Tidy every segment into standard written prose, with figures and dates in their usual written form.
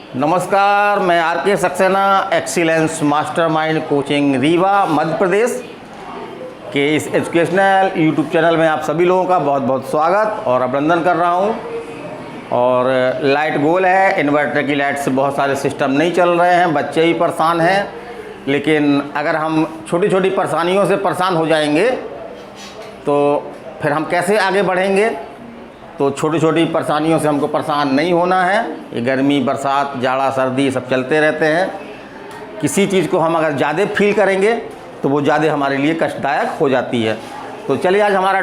नमस्कार, मैं R K Saxena excellence mastermind coaching Rewa Madhya Pradesh के इस एजुकेशनल यूट्यूब चैनल में आप सभी लोगों का बहुत बहुत स्वागत और अभिनंदन कर रहा हूं। और लाइट गोल है, इन्वर्टर की लाइट से बहुत सारे सिस्टम नहीं चल रहे हैं, बच्चे भी परेशान हैं। लेकिन अगर हम छोटी छोटी परेशानियों से परेशान हो जाएंगे तो फिर हम कैसे आगे बढ़ेंगे। तो छोटी छोटी परेशानियों से हमको परेशान नहीं होना है। ये गर्मी, बरसात, जाड़ा, सर्दी सब चलते रहते हैं। किसी चीज़ को हम अगर ज़्यादा फील करेंगे तो वो ज़्यादा हमारे लिए कष्टदायक हो जाती है। तो चलिए, आज हमारा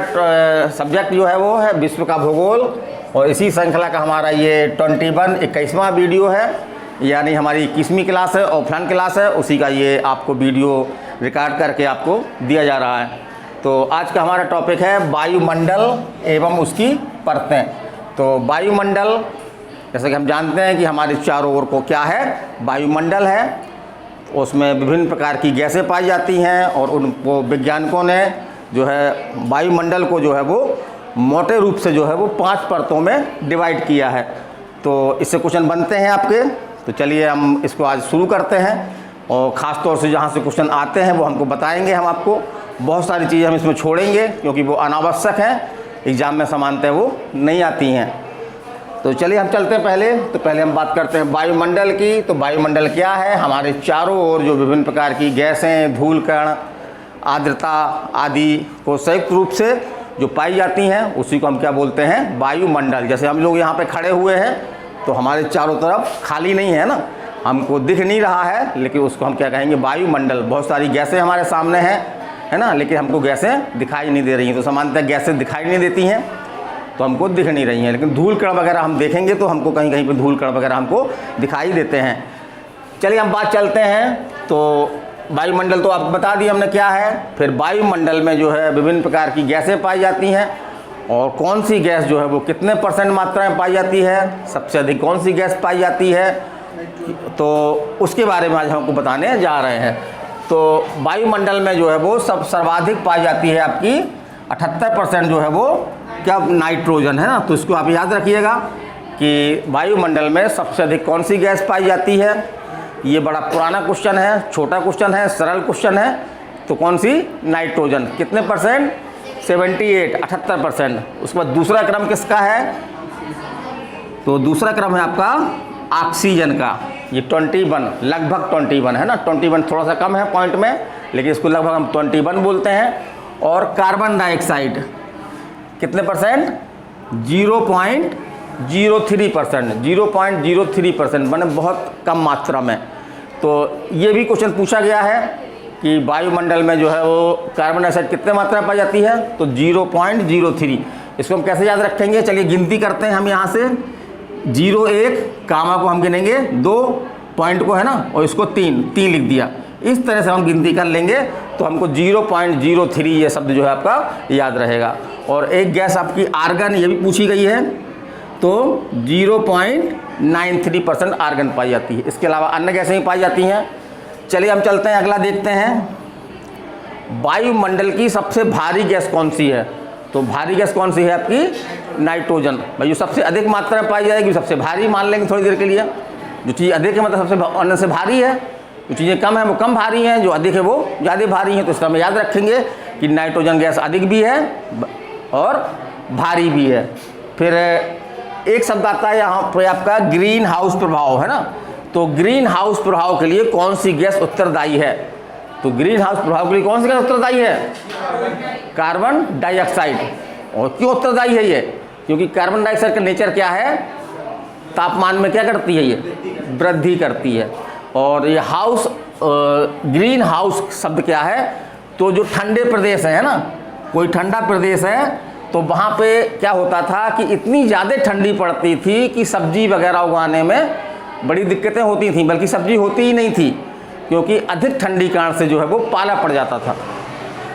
सब्जेक्ट जो है वो है विश्व का भूगोल, और इसी श्रृंखला का हमारा ये 21वां वीडियो है, यानी हमारी 21वीं क्लास है, ऑफलाइन क्लास है। उसी का ये आपको वीडियो रिकॉर्ड करके आपको दिया जा रहा है। तो आज का हमारा टॉपिक है वायुमंडल एवं उसकी परतें। तो वायुमंडल, जैसे कि हम जानते हैं कि हमारे चारों ओर को क्या है, वायुमंडल है। उसमें विभिन्न प्रकार की गैसें पाई जाती हैं और उनको वैज्ञानिकों ने जो है वायुमंडल को जो है वो मोटे रूप से जो है वो 5 परतों में डिवाइड किया है। तो इससे क्वेश्चन बनते हैं आपके। तो चलिए हम इसको आज शुरू करते हैं, और ख़ास तौर से जहाँ से क्वेश्चन आते हैं वो हमको बताएंगे। हम आपको बहुत सारी चीज़ें हम इसमें छोड़ेंगे क्योंकि वो अनावश्यक हैं, एग्ज़ाम में सामान्यतः वो नहीं आती हैं। तो चलिए हम चलते हैं पहले हम बात करते हैं वायुमंडल की। तो वायुमंडल क्या है? हमारे चारों ओर जो विभिन्न प्रकार की गैसें, धूल कण, आर्द्रता आदि को संयुक्त रूप से जो पाई जाती हैं उसी को हम क्या बोलते हैं? वायुमंडल। जैसे हम लोग यहाँ पे खड़े हुए हैं तो हमारे चारों तरफ खाली नहीं है ना, हमको दिख नहीं रहा है, लेकिन उसको हम क्या कहेंगे? वायुमंडल। बहुत सारी गैसें हमारे सामने हैं, है ना, लेकिन हमको गैसें दिखाई नहीं दे रही हैं। तो सामान्यतः गैसें दिखाई नहीं देती हैं तो हमको दिख नहीं रही हैं, लेकिन धूल कण वगैरह हम देखेंगे तो हमको कहीं कहीं पे धूल कण वगैरह हमको दिखाई देते हैं। चलिए हम बात चलते हैं। तो वायुमंडल तो आपको बता दिया हमने क्या है। फिर वायुमंडल में जो है विभिन्न प्रकार की गैसें पाई जाती हैं, और कौन सी गैस जो है वो कितने % मात्रा में पाई जाती है, सबसे अधिक कौन सी गैस पाई जाती है, तो उसके बारे में आज हमको बताने जा रहे हैं। तो वायुमंडल में जो है वो सर्वाधिक पाई जाती है आपकी 78% जो है वो क्या? नाइट्रोजन, है ना। तो इसको आप याद रखिएगा कि वायुमंडल में सबसे अधिक कौन सी गैस पाई जाती है। ये बड़ा पुराना क्वेश्चन है, छोटा क्वेश्चन है, सरल क्वेश्चन है। तो कौन सी? नाइट्रोजन। कितने %? 78%। उसके बाद दूसरा क्रम किसका है? तो दूसरा क्रम है आपका ऑक्सीजन का। ये 21, लगभग 21 है ना। 21 थोड़ा सा कम है पॉइंट में, लेकिन इसको लगभग हम 21 बोलते हैं। और कार्बन डाइऑक्साइड कितने %? 0.03%। 0.03%, माने बहुत कम मात्रा में। तो ये भी क्वेश्चन पूछा गया है कि वायुमंडल में जो है वो कार्बन डाइऑक्साइड कितने मात्रा में पाई जाती है, तो 0.03। इसको हम कैसे याद रखेंगे? चलिए गिनती करते हैं हम यहाँ से। 0 1, कामा को हम गिनेंगे 2, पॉइंट को, है ना, और इसको 3 लिख दिया। इस तरह से हम गिनती कर लेंगे तो हमको 0.03 ये शब्द जो है आपका याद रहेगा। और एक गैस आपकी आर्गन, ये भी पूछी गई है, तो 0.93% आर्गन पाई जाती है। इसके अलावा अन्य गैसें भी पाई जाती हैं। चलिए हम चलते हैं, अगला देखते हैं। वायुमंडल की सबसे भारी गैस कौन सी है? तो भारी गैस कौन सी है आपकी? नाइट्रोजन। भाई जो सबसे अधिक मात्रा में पाई जाएगी सबसे भारी मान लेंगे थोड़ी देर के लिए। जो चीज़ अधिक है मतलब सबसे अन्य से भारी है, जो चीज़ें कम है वो कम भारी हैं, जो अधिक है वो ज़्यादा भारी हैं। तो इसका हम याद रखेंगे कि नाइट्रोजन गैस अधिक भी है और भारी भी है। फिर एक शब्द आता है यहाँ पर आपका ग्रीन हाउस प्रभाव, है ना। तो ग्रीन हाउस प्रभाव के लिए कौन सी गैस उत्तरदायी है? तो ग्रीन हाउस प्रभाव के लिए कौन सी गैस उत्तरदायी है? Carbon dioxide. और क्यों उत्तरदायी है ये? क्योंकि कार्बन डाइऑक्साइड का नेचर क्या है? तापमान में क्या करती है? ये वृद्धि करती है। और ये हाउस, ग्रीन हाउस शब्द क्या है? तो जो ठंडे प्रदेश है ना, कोई ठंडा प्रदेश है तो वहाँ पे क्या होता था कि इतनी ज़्यादा ठंडी पड़ती थी कि सब्जी वगैरह उगाने में बड़ी दिक्कतें होती थीं, बल्कि सब्जी होती ही नहीं थी, क्योंकि अधिक ठंडी कारण से जो है वो पाला पड़ जाता था।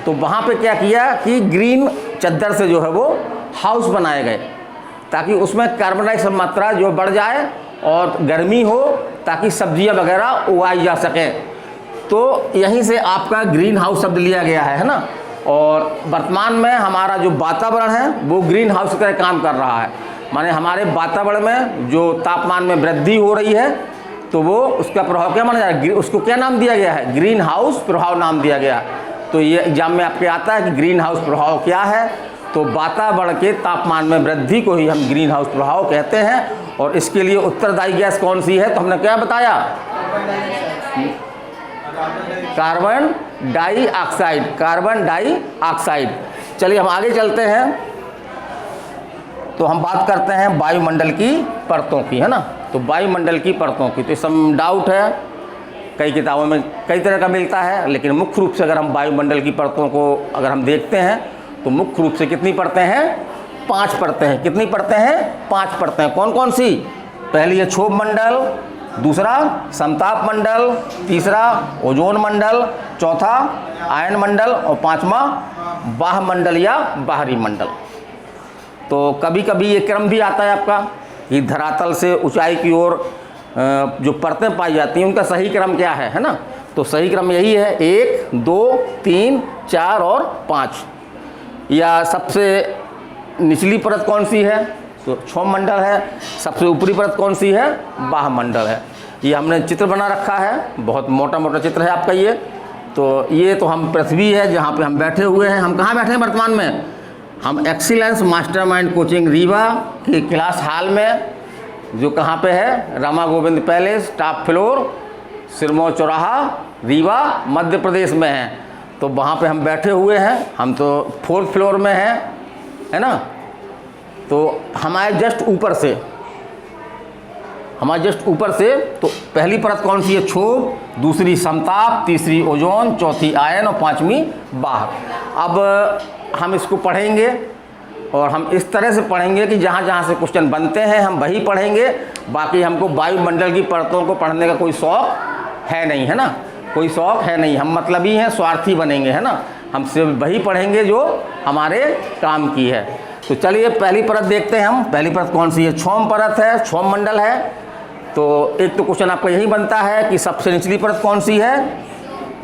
तो वहाँ पे क्या किया कि ग्रीन चद्दर से जो है वो हाउस बनाए गए, ताकि उसमें कार्बन डाइऑक्साइड मात्रा जो बढ़ जाए और गर्मी हो, ताकि सब्जियां वगैरह उगाई जा सकें। तो यहीं से आपका ग्रीन हाउस शब्द लिया गया है ना। और वर्तमान में हमारा जो वातावरण है वो ग्रीन हाउस की तरह काम कर रहा है। माने हमारे वातावरण में जो तापमान में वृद्धि हो रही है तो वो उसका प्रभाव क्या माना जा रहा है, उसको क्या नाम दिया गया है, ग्रीन हाउस प्रभाव नाम दिया गया। तो ये एग्जाम में आपके आता है कि ग्रीन हाउस प्रभाव क्या है, तो वातावरण के तापमान में वृद्धि को ही हम ग्रीन हाउस प्रभाव कहते हैं। और इसके लिए उत्तरदायी गैस कौन सी है, तो हमने क्या बताया, कार्बन डाइऑक्साइड, कार्बन डाइऑक्साइड। चलिए हम आगे चलते हैं, तो हम बात करते हैं वायुमंडल की परतों की, है ना। तो वायुमंडल की परतों की तो सम डाउट है, कई किताबों में कई तरह का मिलता है, लेकिन मुख्य रूप से अगर हम वायुमंडल की परतों को अगर हम देखते हैं तो मुख्य रूप से कितनी परतें हैं, 5 परतें हैं। कितनी परतें हैं, 5 परतें हैं। कौन कौन सी, पहली है क्षोभ मंडल, दूसरा समताप मंडल, तीसरा ओजोन मंडल, चौथा आयन मंडल और पांचवा बाह्य मंडल या बाहरी मंडल। तो कभी कभी ये क्रम भी आता है आपका कि धरातल से ऊंचाई की ओर जो परतें पाई जाती हैं उनका सही क्रम क्या है ना। तो सही क्रम यही है 1, 2, 3, 4 और 5। या सबसे निचली परत कौन सी है, तो क्षोभ मंडल है। सबसे ऊपरी परत कौन सी है, बाह्य मंडल है। ये हमने चित्र बना रखा है, बहुत मोटा मोटा चित्र है आपका ये। तो ये तो हम पृथ्वी है जहाँ पे हम बैठे हुए हैं। हम कहाँ बैठे हैं वर्तमान में, हम एक्सीलेंस मास्टरमाइंड कोचिंग रीवा के क्लास हॉल में, जो कहाँ पे है, Rama Govind palace, top floor, Sirmaur चौराहा, रीवा, मध्य प्रदेश में है। तो वहाँ पे हम बैठे हुए हैं। हम तो 4th फ्लोर में हैं, है ना। तो हमारे जस्ट ऊपर से तो पहली परत कौन सी है, क्षोभ, दूसरी समताप, तीसरी ओजोन, चौथी आयन और 5वीं बाह्य। अब हम इसको पढ़ेंगे और हम इस तरह से पढ़ेंगे कि जहाँ जहाँ से क्वेश्चन बनते हैं हम वही पढ़ेंगे। बाकी हमको वायुमंडल की परतों को पढ़ने का कोई शौक़ है नहीं, है ना, कोई शौक़ है नहीं। हम मतलबी हैं, स्वार्थी बनेंगे, है ना। हम सिर्फ वही पढ़ेंगे जो हमारे काम की है। तो चलिए पहली परत देखते हैं हम। पहली परत कौन सी है, क्षोभ परत है, क्षोभ मंडल है। तो एक तो क्वेश्चन आपका यही बनता है कि सबसे निचली परत कौन सी है,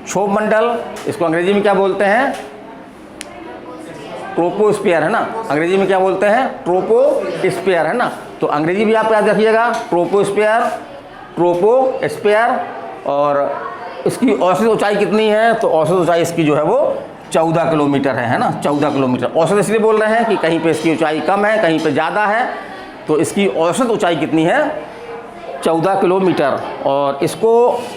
क्षोभ मंडल। इसको अंग्रेजी में क्या बोलते हैं, ट्रोपोस्फीयर, है ना। अंग्रेजी में क्या बोलते हैं, ट्रोपोस्फीयर, है ना। तो अंग्रेजी भी आप याद रखिएगा, ट्रोपोस्फीयर। और इसकी औसत ऊंचाई कितनी है, तो औसत ऊंचाई इसकी जो है वो 14 किलोमीटर है ना, 14 किलोमीटर। औसत इसलिए बोल रहे हैं कि कहीं पे इसकी ऊंचाई कम है, कहीं पे ज़्यादा है। तो इसकी औसत ऊंचाई कितनी है, 14 किलोमीटर। और इसको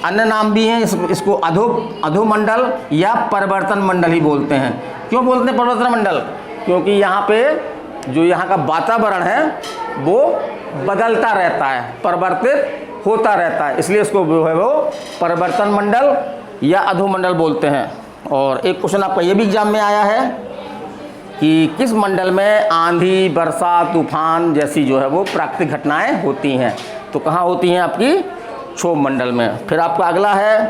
अन्य नाम भी हैं, इसको अधोमंडल या परिवर्तन मंडल ही बोलते हैं। क्यों बोलते हैं परिवर्तन मंडल, क्योंकि यहाँ पे जो यहाँ का वातावरण है वो बदलता रहता है, परिवर्तित होता रहता है, इसलिए इसको जो है वो परिवर्तन मंडल या अधोमंडल बोलते हैं। और एक क्वेश्चन आपका ये भी एग्जाम में आया है कि किस मंडल में आंधी, वर्षा, तूफान जैसी जो है वो प्राकृतिक घटनाएं होती हैं, तो कहाँ होती हैं, आपकी क्षोभ मंडल में। फिर आपका अगला है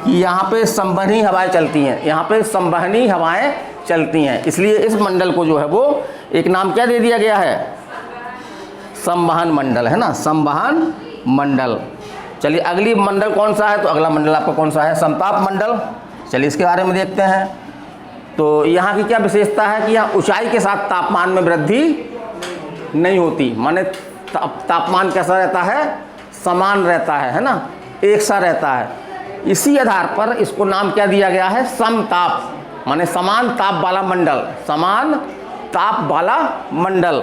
कि यहाँ पे संवहनी हवाएं चलती हैं, यहाँ पे संवहनी हवाएं चलती हैं, इसलिए इस मंडल को जो है वो एक नाम क्या दे दिया गया है, संवहन मंडल, है ना, संवहन मंडल। चलिए अगली मंडल कौन सा है, तो अगला मंडल आपका कौन सा है, समताप मंडल। चलिए इसके बारे में देखते हैं। तो यहाँ की क्या विशेषता है कि यहाँ ऊंचाई के साथ तापमान में वृद्धि नहीं होती, माने तापमान कैसा रहता है, समान रहता है ना, एक सा रहता है। इसी आधार पर इसको नाम क्या दिया गया है, समताप, माने समान ताप वाला मंडल, समान ताप वाला मंडल।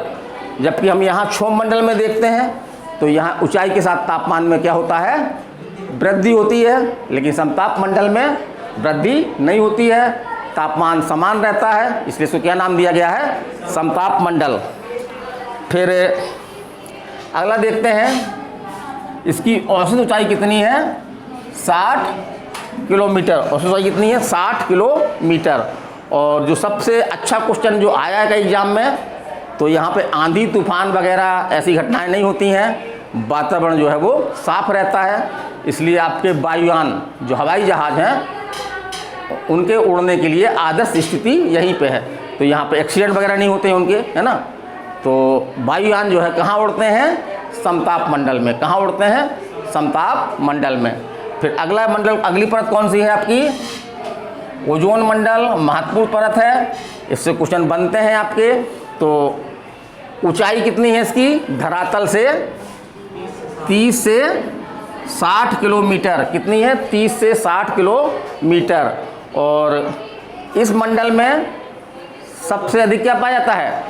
जबकि हम यहाँ क्षोभ मंडल में देखते हैं तो यहाँ ऊंचाई के साथ तापमान में क्या होता है, वृद्धि होती है, लेकिन समताप मंडल में वृद्धि नहीं होती है, तापमान समान रहता है, इसलिए इसको क्या नाम दिया गया है, समताप मंडल। फिर अगला देखते हैं, इसकी औसत ऊंचाई कितनी है, 60 किलोमीटर। औसत ऊंचाई कितनी है, 60 किलोमीटर। और जो सबसे अच्छा क्वेश्चन जो आया है एग्जाम में, तो यहाँ पे आंधी तूफान वगैरह ऐसी घटनाएं नहीं होती हैं, वातावरण जो है वो साफ रहता है, इसलिए आपके वायुयान जो हवाई जहाज़ हैं उनके उड़ने के लिए आदर्श स्थिति यहीं पे है। तो यहाँ पे एक्सीडेंट वगैरह नहीं होते हैं उनके, है ना। तो वायुयान जो है कहाँ उड़ते हैं, समताप मंडल में। कहाँ उड़ते हैं, समताप मंडल में। फिर अगला मंडल, अगली परत कौन सी है आपकी, ओजोन मंडल, महत्वपूर्ण परत है, इससे क्वेश्चन बनते हैं आपके। तो ऊंचाई कितनी है इसकी, धरातल से 30 से 60 किलोमीटर, कितनी है? 30 से 60 किलोमीटर। और इस मंडल में सबसे अधिक क्या पाया जाता है?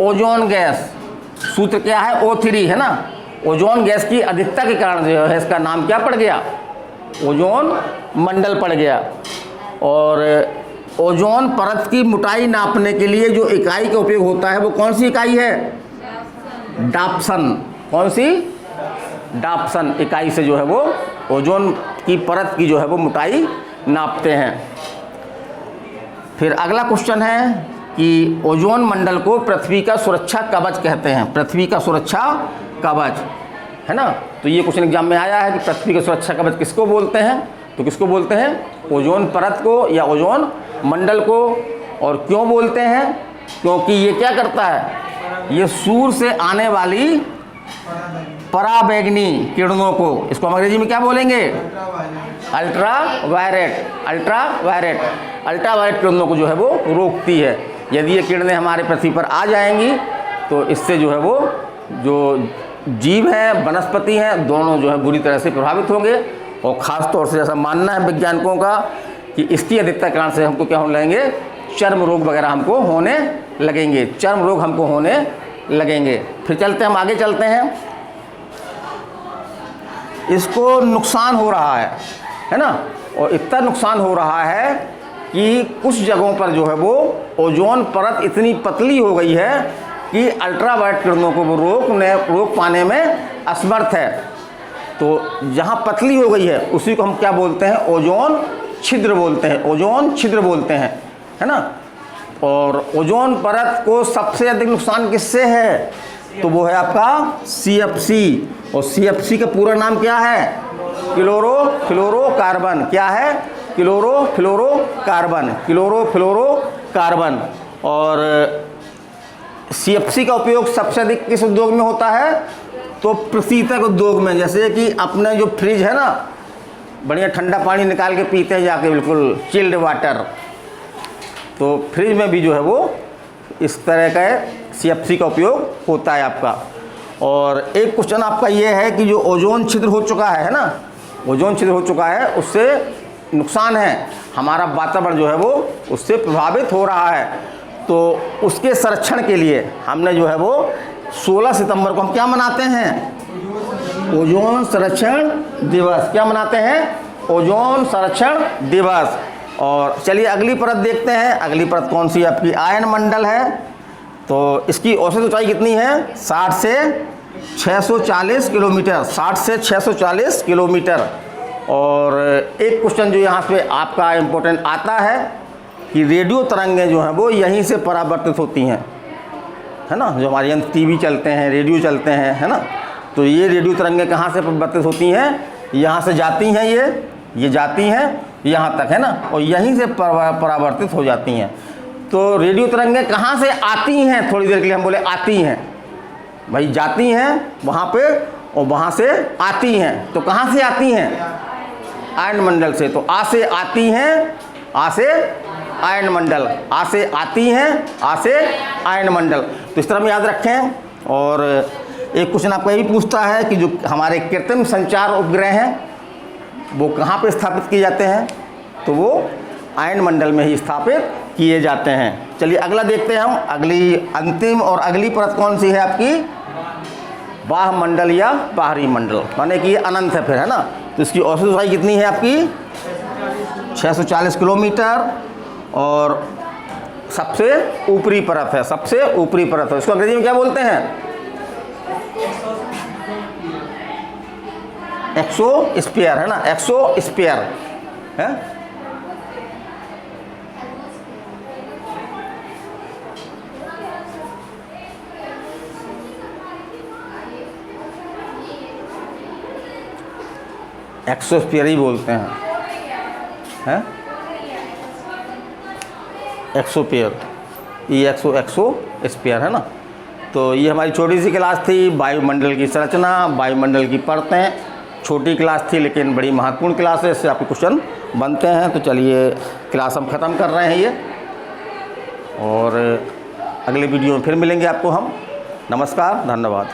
Ozone gas. सूत्र क्या है? O3 है ना। ओजोन गैस की अधिकता के कारण जो है इसका नाम क्या पड़ गया? ओजोन मंडल पड़ गया। और ओजोन परत की मोटाई नापने के लिए जो इकाई का उपयोग होता है वो कौन सी इकाई है? डाप्सन। कौन सी? डाप्सन इकाई से जो है वो ओजोन की परत की जो है वो मोटाई नापते हैं। फिर अगला क्वेश्चन है कि ओजोन मंडल को पृथ्वी का सुरक्षा कवच कहते हैं। पृथ्वी का सुरक्षा कवच, है ना। तो ये क्वेश्चन एग्जाम में आया है कि पृथ्वी का सुरक्षा कवच किसको बोलते हैं? तो किसको बोलते हैं? ओजोन परत को या ओजोन मंडल को। और क्यों बोलते हैं? क्योंकि ये क्या करता है? ये सूर्य से आने वाली पराबैंगनी किरणों को, इसको हम अंग्रेजी में क्या बोलेंगे? अल्ट्रावायलेट किरणों को जो है वो रोकती है। यदि ये किरणें हमारे पृथ्वी पर आ जाएंगी तो इससे जो है वो जो जीव हैं, वनस्पति हैं, दोनों जो है बुरी तरह से प्रभावित होंगे। और ख़ास तौर से जैसा मानना है वैज्ञानिकों का कि इसकी अधिकता के कारण से हमको क्या होने लगेंगे? चर्म रोग वगैरह हमको होने लगेंगे। चर्म रोग हमको होने लगेंगे। फिर चलते हम आगे चलते हैं। इसको नुकसान हो रहा है ना। और इतना नुकसान हो रहा है कि कुछ जगहों पर जो है वो ओजोन परत इतनी पतली हो गई है कि अल्ट्रावायलेट किरणों को वो रोक पाने में असमर्थ है। तो जहाँ पतली हो गई है उसी को हम क्या बोलते हैं? ओजोन छिद्र बोलते हैं। ओजोन छिद्र बोलते हैं, है ना। और ओजोन परत को सबसे अधिक नुकसान किससे है? तो वो है आपका CFC। और CFC का पूरा नाम क्या है? क्लोरोफ्लोरोकार्बन। क्या है? क्लोरोफ्लोरोकार्बन। और CFC का उपयोग सबसे अधिक किस उद्योग में होता है? तो प्रशीतक उद्योग में। जैसे कि अपने जो फ्रिज है ना, बढ़िया ठंडा पानी निकाल के पीते हैं जाके, बिल्कुल चिल्ड वाटर। तो फ्रिज में भी जो है वो इस तरह का CFC का उपयोग होता है आपका। और एक क्वेश्चन आपका ये है कि जो ओजोन छिद्र हो चुका है ना, ओजोन छिद्र हो चुका है, उससे नुकसान है, हमारा वातावरण जो है वो उससे प्रभावित हो रहा है। तो उसके संरक्षण के लिए हमने जो है वो 16 सितंबर को हम क्या मनाते हैं? ओजोन संरक्षण दिवस। क्या मनाते हैं? ओजोन संरक्षण दिवस। और चलिए अगली परत देखते हैं। अगली परत कौन सी? आपकी आयन मंडल है। तो इसकी औसत ऊंचाई कितनी है? 60 से 640 किलोमीटर। 60 से 640 किलोमीटर। और एक क्वेश्चन जो यहाँ पे आपका इम्पोर्टेंट आता है कि रेडियो तरंगें जो हैं वो यहीं से परावर्तित होती हैं, है ना। जो हमारे यंत्र टीवी चलते हैं, रेडियो चलते हैं, है ना। तो ये रेडियो तरंगें कहाँ से परावर्तित होती हैं? यहाँ से जाती हैं, ये जाती हैं यहाँ तक, है ना। और यहीं से परावर्तित हो जाती हैं। तो रेडियो तरंगें कहाँ से आती हैं? थोड़ी देर के लिए हम बोले आती हैं, भाई जाती हैं वहाँ पे और वहाँ से आती हैं। तो कहाँ से आती हैं? आयन मंडल से। तो आ से आती हैं, आ से आयन मंडल, आ से आती हैं, आ से आयन मंडल। तो इस तरह में याद रखें। और एक क्वेश्चन आपका ये भी पूछता है कि जो हमारे कृत्रिम संचार उपग्रह हैं वो कहाँ पे स्थापित किए जाते हैं? तो वो आयन मंडल में ही स्थापित किए जाते हैं। चलिए अगला देखते हैं हम। अगली अंतिम और अगली परत कौन सी है आपकी? बाह्य मंडल या बाहरी मंडल, माने कि ये अनंत है फिर, है ना। तो इसकी औसत ऊंचाई कितनी है आपकी? 640 किलोमीटर। और सबसे ऊपरी परत है, सबसे ऊपरी परत है। इसको अंग्रेजी में क्या बोलते हैं? एक्सोस्फीयर, है ना। एक्सोस्फीयर है। एक्सोस्फीयर ही बोलते हैं। एक्सोस्फीयर, ये एक्सोस्फीयर है ना। तो ये हमारी छोटी सी क्लास थी, वायुमंडल की संरचना, वायुमंडल की परतें। छोटी क्लास थी लेकिन बड़ी महत्वपूर्ण क्लास है, इससे आपके क्वेश्चन बनते हैं। तो चलिए क्लास हम ख़त्म कर रहे हैं ये, और अगले वीडियो में फिर मिलेंगे आपको हम। नमस्कार, धन्यवाद।